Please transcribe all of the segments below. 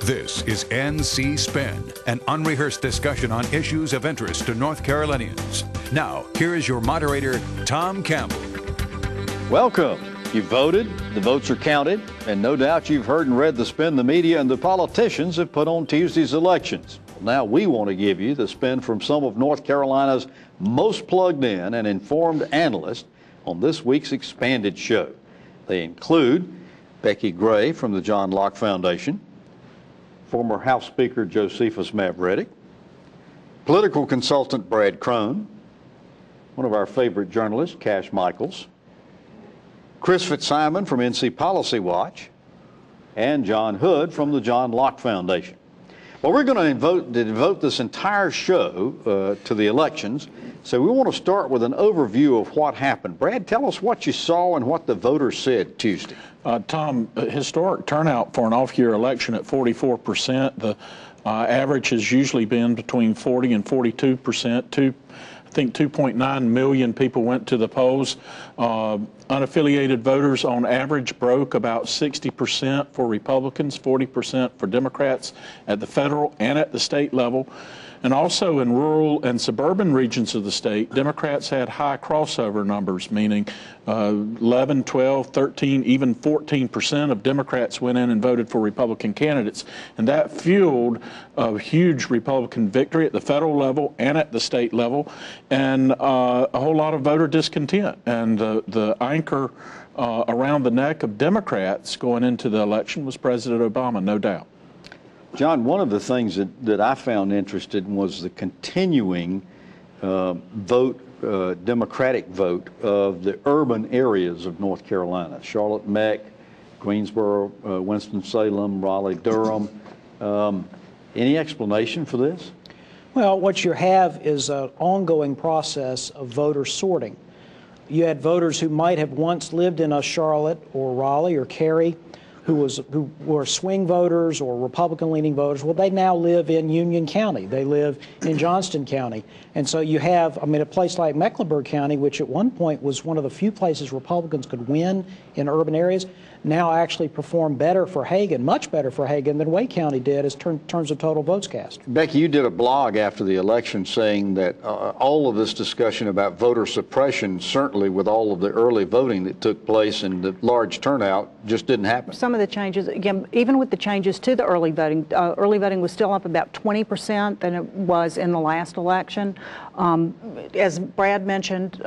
This is NC Spin, an unrehearsed discussion on issues of interest to North Carolinians. Now, here is your moderator, Tom Campbell. Welcome. You voted, the votes are counted, and no doubt you've heard and read the spin the media and the politicians have put on Tuesday's elections. Now we want to give you the spin from some of North Carolina's most plugged in and informed analysts on this week's expanded show. They include Becki Gray from the John Locke Foundation, former House Speaker Josephus Mavretic, political consultant Brad Crone, one of our favorite journalists, Cash Michaels, Chris Fitzsimon from NC Policy Watch, and John Hood from the John Locke Foundation. Well, we're going to devote this entire show to the elections, so we want to start with an overview of what happened. Brad, tell us what you saw and what the voters said Tuesday. Tom, historic turnout for an off-year election at 44%. The average has usually been between 40 and 42%. I think 2.9 million people went to the polls. Unaffiliated voters on average broke about 60% for Republicans, 40% for Democrats at the federal and at the state level. And also in rural and suburban regions of the state, Democrats had high crossover numbers, meaning 11, 12, 13, even 14% of Democrats went in and voted for Republican candidates. And that fueled a huge Republican victory at the federal level and at the state level, and a whole lot of voter discontent. And the anchor around the neck of Democrats going into the election was President Obama, no doubt. John, one of the things that I found interesting was the continuing Democratic vote of the urban areas of North Carolina, Charlotte, Meck, Greensboro, Winston-Salem, Raleigh, Durham. Any explanation for this? Well, what you have is an ongoing process of voter sorting. You had voters who might have once lived in a Charlotte or Raleigh or Cary, who were swing voters or Republican-leaning voters. Well, they now live in Union County. They live in Johnston County. And so you have, a place like Mecklenburg County, which at one point was one of the few places Republicans could win in urban areas, now actually perform better for Hagan, much better for Hagan than Wake County did in terms of total votes cast. Becki, you did a blog after the election saying that all of this discussion about voter suppression, certainly with all of the early voting that took place and the large turnout, just didn't happen. Some of the changes, again, even with the changes to the early voting was still up about 20% than it was in the last election. As Brad mentioned,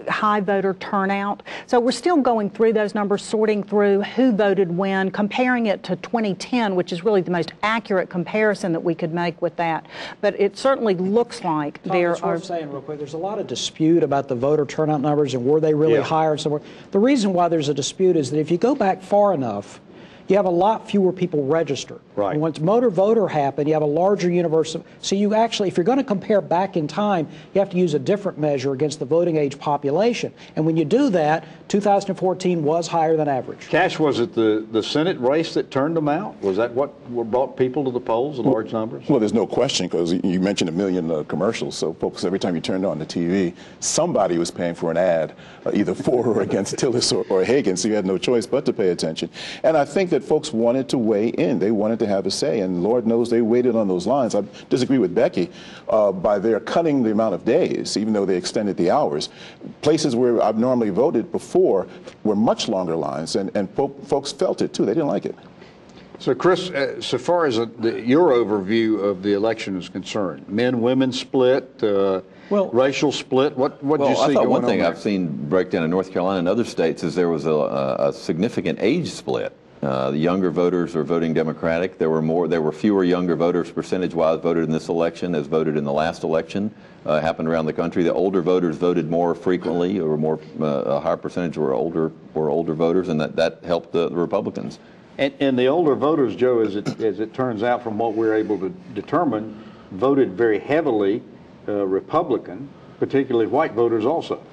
high voter turnout. So we're still going through those numbers, sorting through who voted when, comparing it to 2010, which is really the most accurate comparison that we could make with that. But it certainly looks like Tom, there that's are... what I'm saying real quick. There's a lot of dispute about the voter turnout numbers and were they really higher somewhere. The reason why there's a dispute is that if you go back far enough, you have a lot fewer people register. Right. And once motor voter happened, you have a larger universe. So you actually, if you're going to compare back in time, you have to use a different measure against the voting age population. And when you do that, 2014 was higher than average. Cash, was it the Senate race that turned them out? Was that what brought people to the polls, the large numbers? Well, there's no question, because you mentioned a million commercials. So folks, every time you turned on the TV, somebody was paying for an ad, either for or against Tillis or Hagan, so you had no choice but to pay attention. And I think that folks wanted to weigh in. They wanted to have a say, and Lord knows they waited on those lines. I disagree with Becki by their cutting the amount of days, even though they extended the hours. Places where I've normally voted before were much longer lines, and folks felt it too. They didn't like it. So, Chris, so far as your overview of the election is concerned, men, women split, racial split, what did you see going on? I thought one thing I've seen break down in North Carolina and other states is there was a significant age split. The younger voters are voting Democratic. There were fewer younger voters percentage-wise voted in this election as voted in the last election. Happened around the country. The older voters voted more frequently, or a higher percentage were older voters, and that helped the Republicans. And the older voters, Joe, as it turns out from what we're able to determine, voted very heavily Republican, particularly white voters also.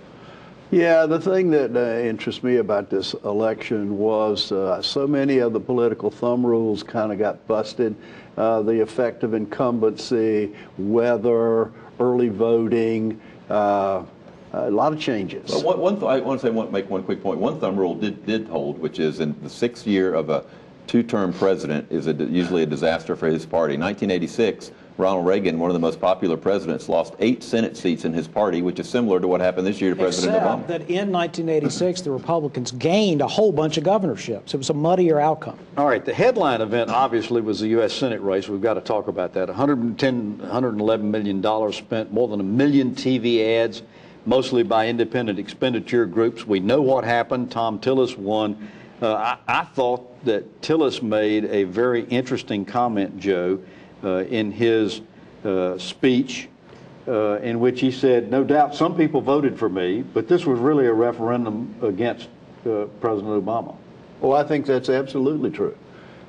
Yeah, the thing that interests me about this election was so many of the political thumb rules kind of got busted. The effect of incumbency, weather, early voting, a lot of changes. Well, I want to make one quick point. One thumb rule did hold, which is in the 6th year of a two-term president is usually a disaster for his party. 1986, Ronald Reagan, one of the most popular presidents, lost 8 Senate seats in his party, which is similar to what happened this year to President Obama. Except that in 1986, the Republicans gained a whole bunch of governorships. It was a muddier outcome. All right, the headline event obviously was the U.S. Senate race. We've got to talk about that. $111 million spent, more than 1 million TV ads, mostly by independent expenditure groups. We know what happened. Tom Tillis won. I thought that Tillis made a very interesting comment, Joe, in his speech, in which he said, no doubt some people voted for me, but this was really a referendum against President Obama. Well, I think that's absolutely true.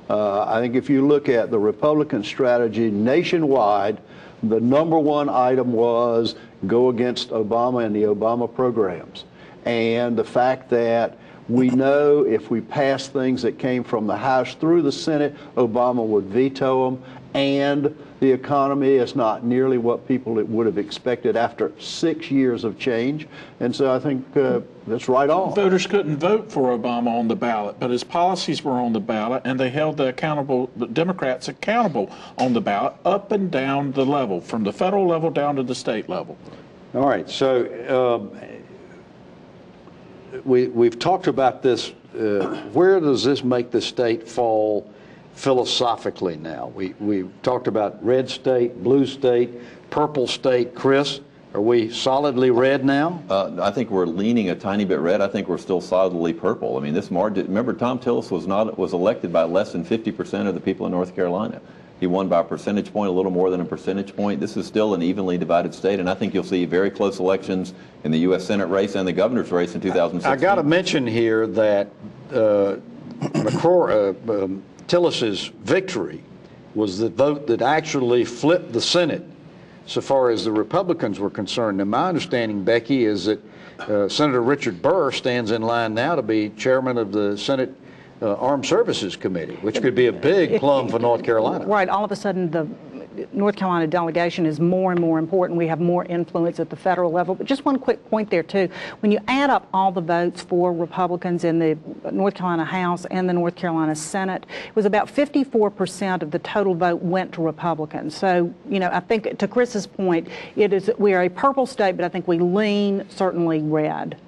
I think if you look at the Republican strategy nationwide, the #1 item was go against Obama and the Obama programs. And the fact that we know if we pass things that came from the House through the Senate, Obama would veto them. And the economy is not nearly what people would have expected after 6 years of change. And so I think that's right on. Voters couldn't vote for Obama on the ballot, but his policies were on the ballot, and they held the Democrats accountable on the ballot up and down the level, from the federal level down to the state level. All right, so we've talked about this. Where does this make the state fall philosophically now? We've talked about red state, blue state, purple state. Chris, are we solidly red now? I think we're leaning a tiny bit red. I think we're still solidly purple. I mean, this margin, remember, Tom Tillis was elected by less than 50% of the people in North Carolina. He won by a percentage point, a little more than a percentage point. This is still an evenly divided state, and I think you'll see very close elections in the U.S. Senate race and the governor's race in 2016. I got to mention here that Tillis's victory was the vote that actually flipped the Senate so far as the Republicans were concerned. And my understanding, Becki, is that Senator Richard Burr stands in line now to be chairman of the Senate Armed Services Committee, which could be a big plum for North Carolina. Right. All of a sudden, the North Carolina delegation is more and more important. We have more influence at the federal level. But just one quick point there, too. When you add up all the votes for Republicans in the North Carolina House and the North Carolina Senate, it was about 54% of the total vote went to Republicans. So, you know, I think to Chris's point, we are a purple state, but I think we lean certainly red.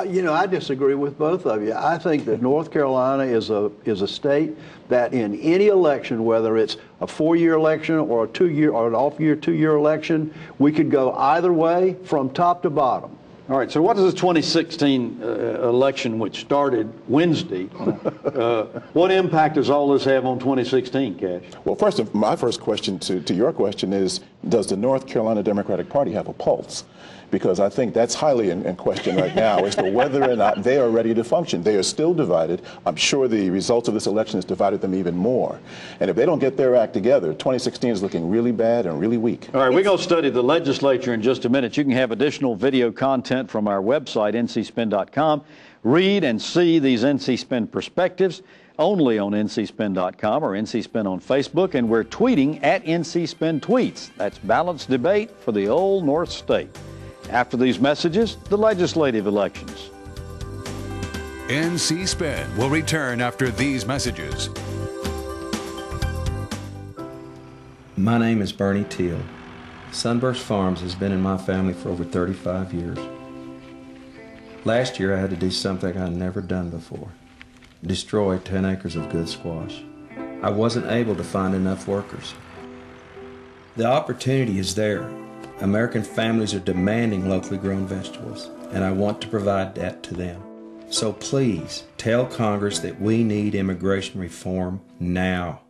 You know, I disagree with both of you. I think that North Carolina is a state that in any election, whether it's a 4-year election or a 2-year or an off-year 2-year election, we could go either way from top to bottom. All right, so what does the 2016 election, which started Wednesday, what impact does all this have on 2016, Cash? Well, my first question to your question is, does the North Carolina Democratic Party have a pulse? Because I think that's highly in question right now as to whether or not they are ready to function. They are still divided. I'm sure the results of this election has divided them even more. And if they don't get their act together, 2016 is looking really bad and really weak. All right, we're going to study the legislature in just a minute. You can have additional video content from our website, ncspin.com. Read and see these NC Spin perspectives only on ncspin.com or NCSpin on Facebook. And we're tweeting at NCSpin Tweets. That's balanced debate for the old North State. After these messages, the legislative elections. NC Spin will return after these messages. My name is Bernie Teal. Sunburst Farms has been in my family for over 35 years. Last year I had to do something I'd never done before. Destroy 10 acres of good squash. I wasn't able to find enough workers. The opportunity is there. American families are demanding locally grown vegetables, and I want to provide that to them. So please tell Congress that we need immigration reform now.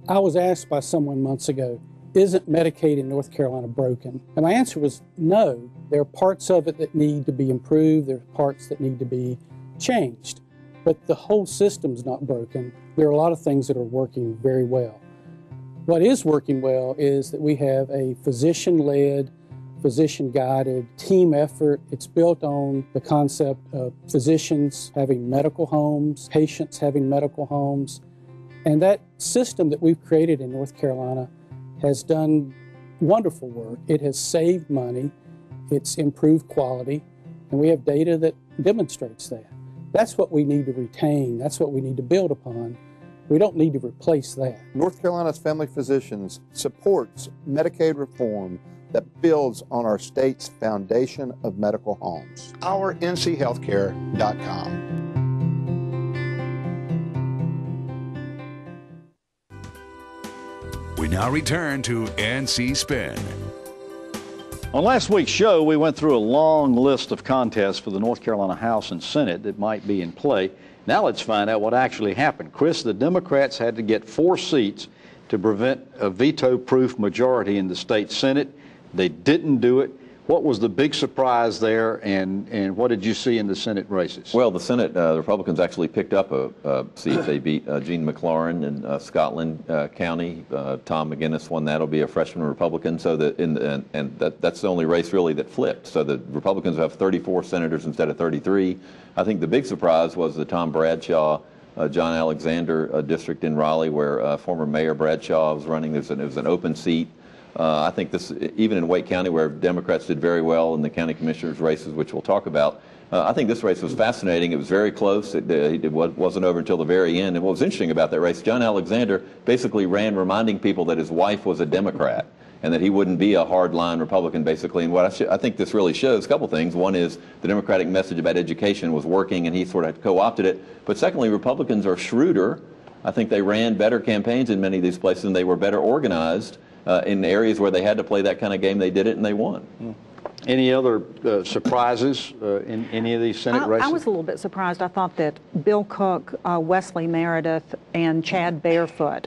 I was asked by someone months ago, isn't Medicaid in North Carolina broken? And my answer was no. There are parts of it that need to be improved. There are parts that need to be changed. But the whole system's not broken. There are a lot of things that are working very well. What is working well is that we have a physician-led, physician-guided team effort. It's built on the concept of physicians having medical homes, patients having medical homes. And that system that we've created in North Carolina has done wonderful work. It has saved money, it's improved quality, and we have data that demonstrates that. That's what we need to retain. That's what we need to build upon. We don't need to replace that. North Carolina's Family Physicians supports Medicaid reform that builds on our state's foundation of medical homes. OurNCHealthcare.com. We now return to NC Spin. On last week's show, we went through a long list of contests for the North Carolina House and Senate that might be in play. Now let's find out what actually happened. Chris, the Democrats had to get 4 seats to prevent a veto-proof majority in the state Senate. They didn't do it. What was the big surprise there, and what did you see in the Senate races? Well, the Senate, the Republicans actually picked up a seat. They beat Jean McLaurin in Scotland County. Tom McGinnis won that. Will be a freshman Republican. So that's the only race really that flipped. So the Republicans have 34 senators instead of 33. I think the big surprise was the Tom Bradshaw, John Alexander district in Raleigh, where former Mayor Bradshaw was running. It was an open seat. I think this, even in Wake County, where Democrats did very well in the county commissioners' races, which we'll talk about, I think this race was fascinating. It was very close. It wasn't over until the very end. And what was interesting about that race, John Alexander basically ran reminding people that his wife was a Democrat and that he wouldn't be a hard-line Republican, basically. And what I think this really shows, a couple things. One is the Democratic message about education was working, and he sort of co-opted it. But secondly, Republicans are shrewder. I think they ran better campaigns in many of these places, and they were better organized. In areas where they had to play that kind of game, they did it, and they won. Any other surprises in any of these Senate races? I was a little bit surprised. I thought that Bill Cook, Wesley Meredith, and Chad Barefoot,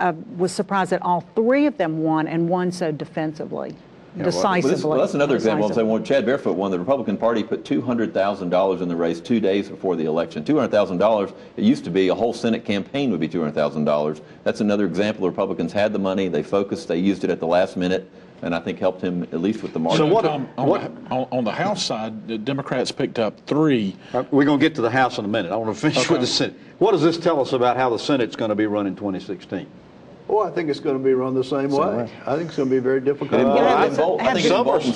I was surprised that all 3 of them won, and won so defensively. Decisively. Well, that's another example. When Chad Barefoot won, the Republican Party put $200,000 in the race 2 days before the election. $200,000. It used to be a whole Senate campaign would be $200,000. That's another example. The Republicans had the money, they focused, they used it at the last minute, and I think helped him at least with the margin. So on the House side, the Democrats picked up 3. We're going to get to the House in a minute. I want to finish with the Senate. What does this tell us about how the Senate's going to be run in 2016? Well, I think it's going to be run the same way. I think it's going to be very difficult.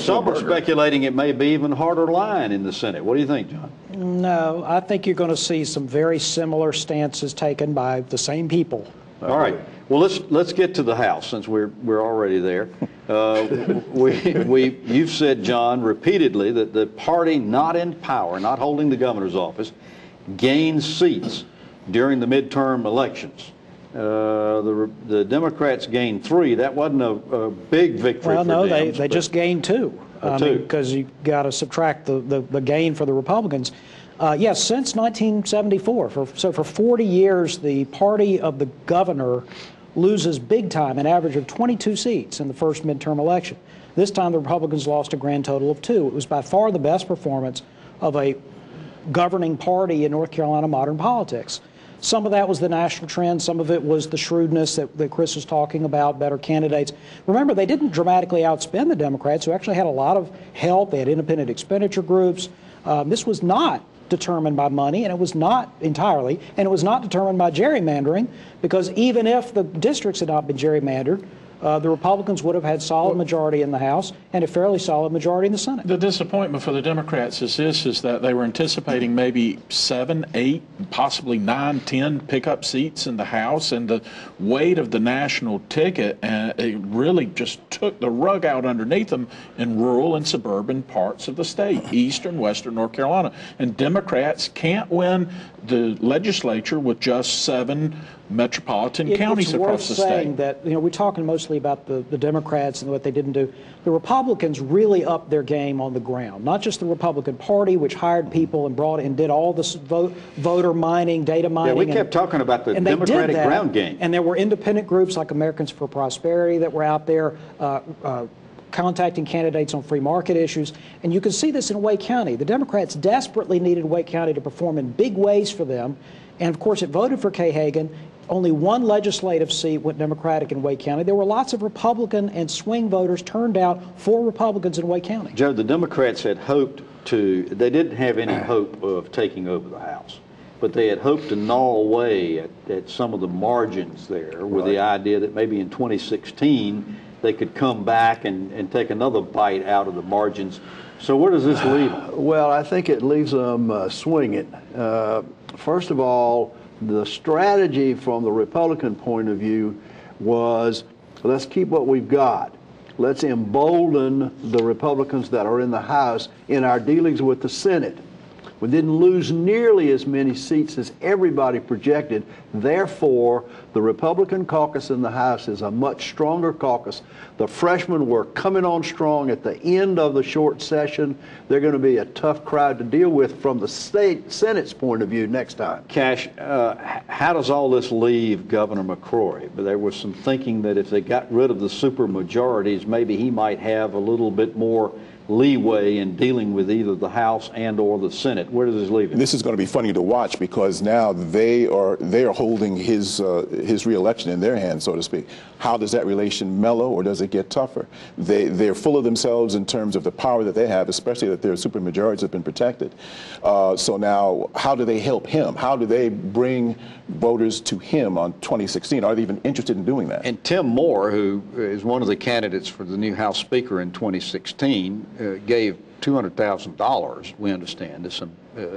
Some are speculating it may be even harder line in the Senate. What do you think, John? No, I think you're going to see some very similar stances taken by the same people. All right. Well, let's get to the House since we're already there. You've said, John, repeatedly that the party not in power, not holding the governor's office, gained seats during the midterm elections. The Democrats gained 3. That wasn't a big victory for them. Well, no, Dems, they just gained 2. Because you got to subtract the gain for the Republicans. Yes, since 1974. So for 40 years, the party of the governor loses big time, an average of 22 seats in the first midterm election. This time, the Republicans lost a grand total of 2. It was by far the best performance of a governing party in North Carolina modern politics. Some of that was the national trend. Some of it was the shrewdness that Chris was talking about, better candidates. Remember, they didn't dramatically outspend the Democrats, who actually had a lot of help. They had independent expenditure groups. This was not determined by money, and it was not entirely, and it was not determined by gerrymandering, because even if the districts had not been gerrymandered, the Republicans would have had solid majority in the House and a fairly solid majority in the Senate. The disappointment for the Democrats is that they were anticipating maybe 7, 8, possibly 9, 10 pickup seats in the House, and the weight of the national ticket it really just took the rug out underneath them in rural and suburban parts of the state, eastern, western North Carolina. And Democrats can't win the legislature with just 7 metropolitan counties across the state. It's worth saying that, we're talking mostly about the Democrats and what they didn't do. The Republicans really upped their game on the ground. Not just the Republican Party, which hired people and brought and did all this voter mining, data mining. Yeah, we kept talking about the Democratic ground game. And there were independent groups like Americans for Prosperity that were out there contacting candidates on free market issues. And you can see this in Wake County. The Democrats desperately needed Wake County to perform in big ways for them. And of course, it voted for Kay Hagan. Only 1 legislative seat went Democratic in Wake County. There were lots of Republican and swing voters turned out for Republicans in Wake County. Joe, the Democrats had hoped they didn't have any hope of taking over the House, but they had hoped to gnaw away at some of the margins there with the idea that maybe in 2016 they could come back and take another bite out of the margins So where does this leave? Well, I think it leaves them swinging. First of all, the strategy from the Republican point of view was, let's keep what we've got. Let's embolden the Republicans that are in the House in our dealings with the Senate. We didn't lose nearly as many seats as everybody projected. Therefore, the Republican caucus in the House is a much stronger caucus. The freshmen were coming on strong at the end of the short session. They're going to be a tough crowd to deal with from the Senate's point of view next time. Cash, how does all this leave Governor McCrory? But there was some thinking that if they got rid of the supermajorities, maybe he might have a little bit more leeway in dealing with either the House and or the Senate. Where does this leave him? This is going to be funny to watch because now they are holding his reelection in their hands, so to speak. How does that relation mellow, or does it get tougher? They're full of themselves in terms of the power that they have, especially that their supermajorities have been protected. So now, how do they help him? How do they bring voters to him on 2016? Are they even interested in doing that? And Tim Moore, who is one of the candidates for the new House Speaker in 2016, gave $200,000, we understand, to some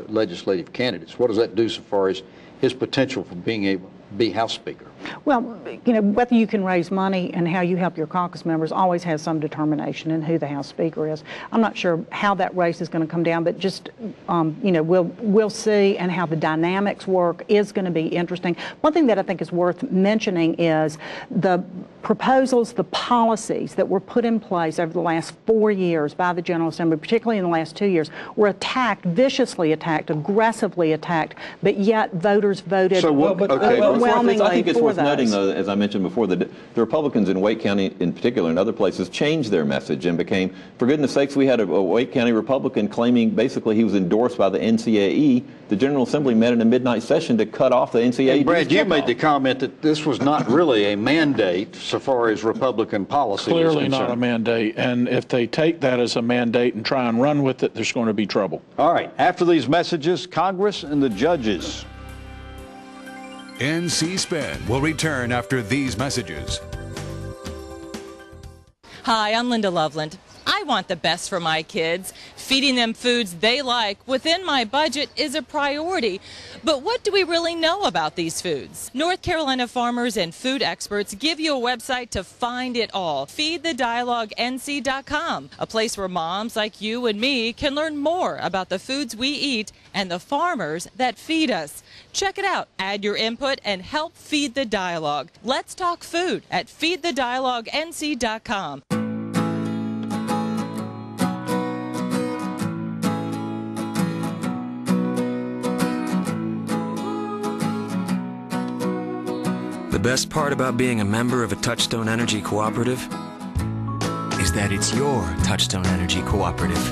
legislative candidates. What does that do so far as his potential for being able to be House Speaker? Well, you know, whether you can raise money and how you help your caucus members always has some determination in who the House Speaker is. I'm not sure how that race is going to come down, but just, you know, we'll see, and how the dynamics work is going to be interesting. One thing that I think is worth mentioning is the proposals, the policies that were put in place over the last 4 years by the General Assembly, particularly in the last 2 years, were attacked, viciously attacked, aggressively attacked, but yet voters voted overwhelmingly I think it's for worth noting, though, as I mentioned before, that the Republicans in Wake County in particular and other places changed their message and became, for goodness sakes, we had a Wake County Republican claiming basically he was endorsed by the NCAE. The General Assembly met in a midnight session to cut off the NCAE. And Brad, you made the comment that this was not really a mandate so far as Republican policy is concerned. Clearly not a mandate, and if they take that as a mandate and try and run with it, there's going to be trouble. All right, after these messages, Congress and the judges. NC Spin will return after these messages. Hi, I'm Linda Loveland. I want the best for my kids. Feeding them foods they like within my budget is a priority. But what do we really know about these foods? North Carolina farmers and food experts give you a website to find it all. FeedTheDialogueNC.com, a place where moms like you and me can learn more about the foods we eat and the farmers that feed us. Check it out. Add your input and help feed the dialogue. Let's talk food at FeedTheDialogueNC.com. The best part about being a member of a Touchstone Energy Cooperative is that it's your Touchstone Energy Cooperative.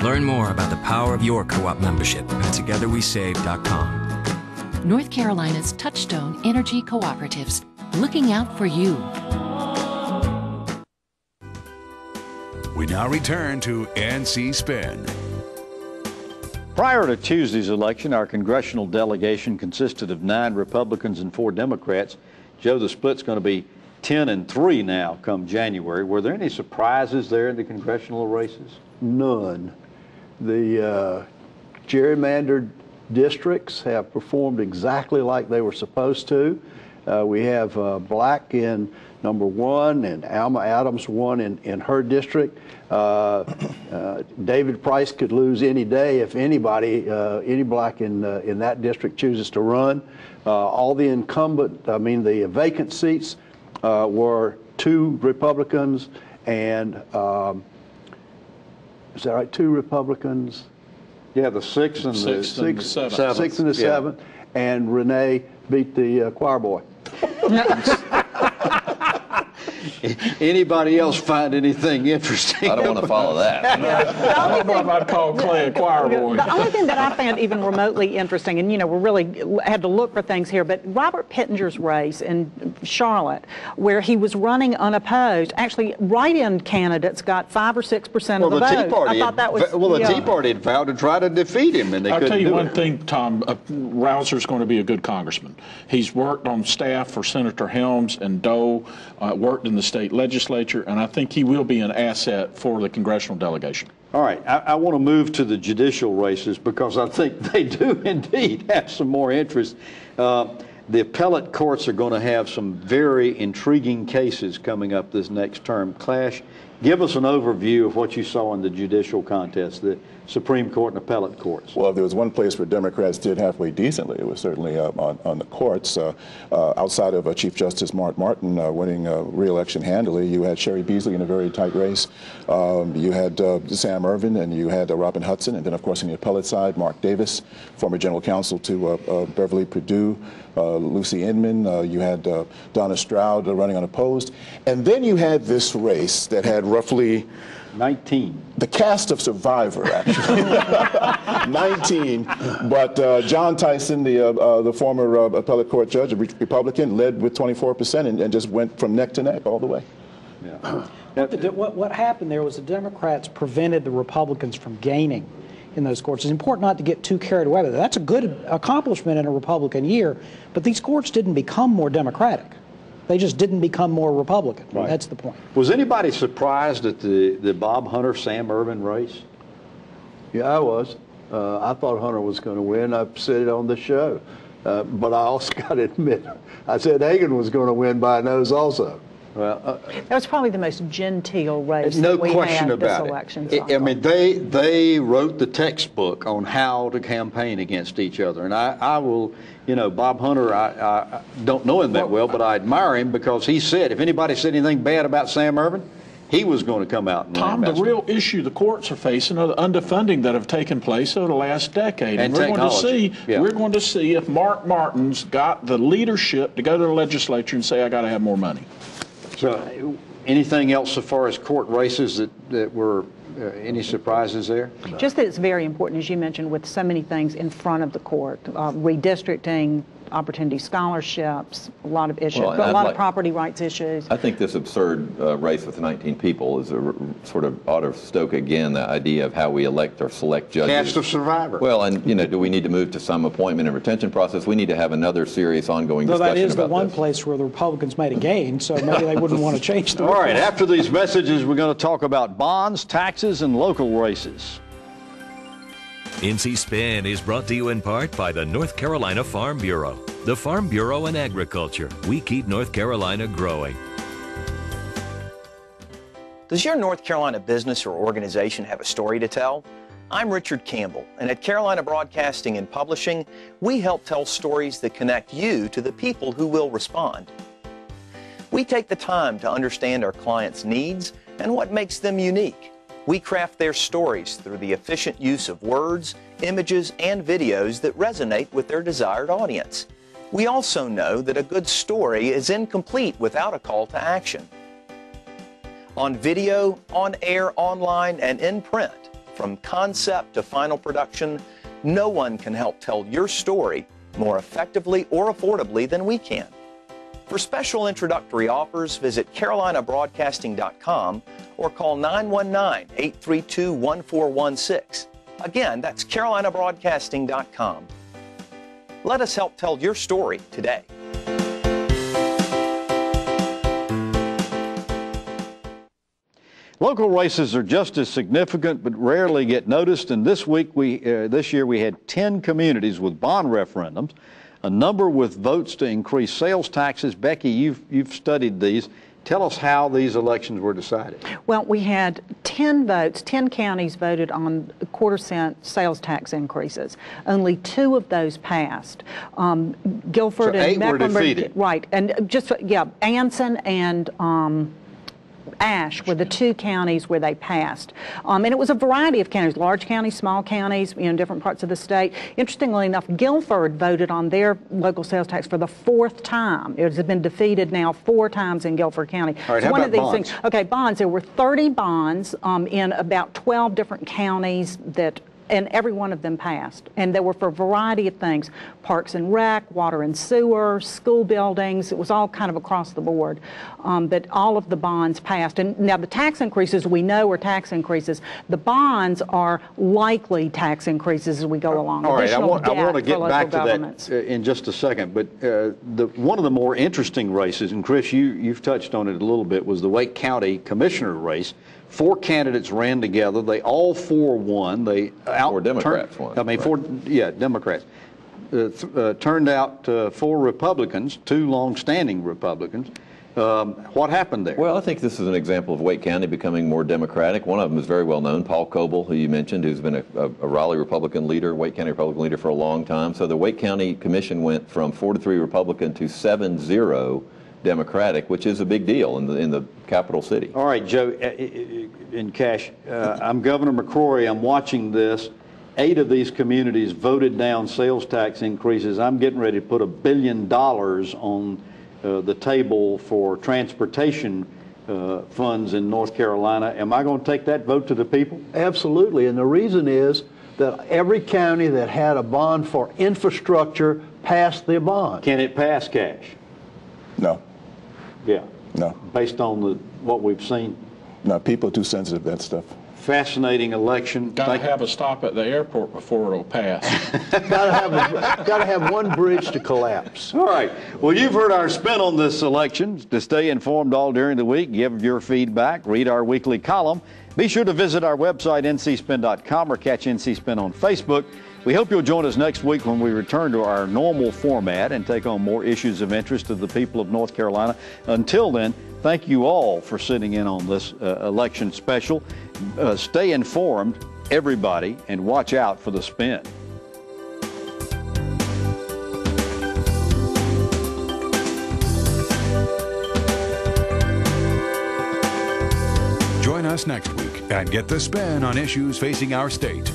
Learn more about the power of your co-op membership at togetherwesave.com. North Carolina's Touchstone Energy Cooperatives, looking out for you. We now return to NC Spin. Prior to Tuesday's election, our congressional delegation consisted of 9 Republicans and 4 Democrats. Joe, the split's going to be 10-3 now come January. Were there any surprises there in the congressional races? None. The gerrymandered districts have performed exactly like they were supposed to. We have black in number 1 and Alma Adams won in her district. David Price could lose any day if anybody, any black in that district chooses to run. All the the vacant seats were 2 Republicans and, is that right, 2 Republicans? Yeah, the 6th and the 6th and the 7th, and Renee beat the choir boy. Anybody else find anything interesting? I don't want to follow that. I don't know if I'd call Clay a choir boy. The only thing that I found even remotely interesting, and you know, we really had to look for things here, but Robert Pittenger's race in Charlotte, where he was running unopposed, actually write-in candidates got 5 or 6% of the vote. Tea Party I thought that was the Tea Party had vowed to try to defeat him, and they couldn't do it. I'll tell you one thing, Tom. Rausser's going to be a good congressman. He's worked on staff for Senator Helms and Dole, worked in the state legislature, and I think he will be an asset for the congressional delegation. All right, I want to move to the judicial races because I think they do indeed have some more interest. The appellate courts are going to have some very intriguing cases coming up this next term. Clash, give us an overview of what you saw in the judicial contest, the Supreme Court and appellate courts. Well, if there was one place where Democrats did halfway decently, it was certainly on the courts. Outside of Chief Justice Mark Martin winning re-election handily, you had Sherry Beasley in a very tight race. You had Sam Ervin, and you had Robin Hudson, and then, of course, on the appellate side, Mark Davis, former general counsel to Beverly Perdue, Lucy Inman, you had Donna Stroud running unopposed. And then you had this race that had roughly 19. The cast of Survivor, actually. 19. But John Tyson, the former appellate court judge, a Republican, led with 24% and just went from neck to neck all the way. Yeah. What happened there was the Democrats prevented the Republicans from gaining in those courts. It's important not to get too carried away with it. That's a good accomplishment in a Republican year, but these courts didn't become more Democratic. They just didn't become more Republican. Right. That's the point. Was anybody surprised at the Bob Hunter-Sam Ervin race? Yeah, I was. I thought Hunter was going to win. I've said it on the show. But I also got to admit, I said Hagan was going to win by a nose also. Well, that was probably the most genteel race no that we question had about this election it. cycle. I mean, they wrote the textbook on how to campaign against each other. And I will, you know, Bob Hunter, I don't know him that well, but I admire him because he said if anybody said anything bad about Sam Ervin, he was going to come out and Tom, the real issue the courts are facing are the underfunding that have taken place over the last decade. And we're technology. We're going to see if Mark Martin's got the leadership to go to the legislature and say, I got to have more money. So, anything else as far as court races that were any surprises there? Just that it's very important, as you mentioned, with so many things in front of the court, redistricting, opportunity scholarships, a lot of issues, Well, but a lot of property rights issues. I think this absurd race with 19 people is sort of ought to stoke again the idea of how we elect or select judges. Cast of Survivor. Well, and you know, do we need to move to some appointment and retention process? We need to have another serious ongoing discussion about this. That is the one place where the Republicans made a gain, so maybe they wouldn't want to change the All right, after these messages, we're going to talk about bonds, taxes, and local races. NC Spin is brought to you in part by the North Carolina Farm Bureau. The Farm Bureau and Agriculture. We keep North Carolina growing. Does your North Carolina business or organization have a story to tell? I'm Richard Campbell, and at Carolina Broadcasting and Publishing, we help tell stories that connect you to the people who will respond. We take the time to understand our clients' needs and what makes them unique. We craft their stories through the efficient use of words, images, and videos that resonate with their desired audience. We also know that a good story is incomplete without a call to action. On video, on air, online, and in print, from concept to final production, no one can help tell your story more effectively or affordably than we can. For special introductory offers, visit carolinabroadcasting.com or call 919-832-1416. Again, that's carolinabroadcasting.com. Let us help tell your story today. Local races are just as significant but rarely get noticed, and this year we had 10 communities with bond referendums, a number with votes to increase sales taxes. Becki, you've studied these. Tell us how these elections were decided. Well, we had 10 votes, 10 counties voted on quarter-cent sales tax increases. Only 2 of those passed. Guilford so and 8 were defeated. Right, and just, yeah, Anson and Ashe were the 2 counties where they passed. And it was a variety of counties, large counties, small counties, you know, different parts of the state. Interestingly enough, Guilford voted on their local sales tax for the 4th time. It has been defeated now 4 times in Guilford County. All right, so how one about of these bonds? things. Okay, bonds. There were 30 bonds in about 12 different counties and every one of them passed. And they were for a variety of things. Parks and Rec, water and sewer, school buildings. It was all kind of across the board that all of the bonds passed. And now the tax increases we know are tax increases. The bonds are likely tax increases as we go along. All right, I want to get back to governments. that in just a second, but one of the more interesting races, and Chris, you've touched on it a little bit, was the Wake County Commissioner race. 4 candidates ran together. They all 4 won. They 4 Democrats won. I mean, right. Democrats. Turned out 4 Republicans, 2 long-standing Republicans. What happened there? Well, I think this is an example of Wake County becoming more democratic. One of them is very well known, Paul Coble, who you mentioned, who's been a Raleigh Republican leader, Wake County Republican leader for a long time. So the Wake County Commission went from 4-3 Republican to 7-0 Democratic, which is a big deal in the capital city. All right, Joe, in Cash, I'm Governor McCrory. I'm watching this. 8 of these communities voted down sales tax increases. I'm getting ready to put $1 billion on the table for transportation funds in North Carolina. Am I going to take that vote to the people? Absolutely, and the reason is that every county that had a bond for infrastructure passed their bond. Can it pass, Cash? No. Yeah. No. Based on what we've seen? No, people are too sensitive to that stuff. Fascinating election. Got to have a stop at the airport before it'll pass. Got to have one bridge to collapse. All right. Well, you've heard our spin on this election. To stay informed all during the week, give your feedback, read our weekly column. Be sure to visit our website, ncspin.com, or catch NC Spin on Facebook. We hope you'll join us next week when we return to our normal format and take on more issues of interest to the people of North Carolina. Until then, thank you all for sitting in on this election special. Stay informed, everybody, and watch out for the spin. Join us next week and get the spin on issues facing our state.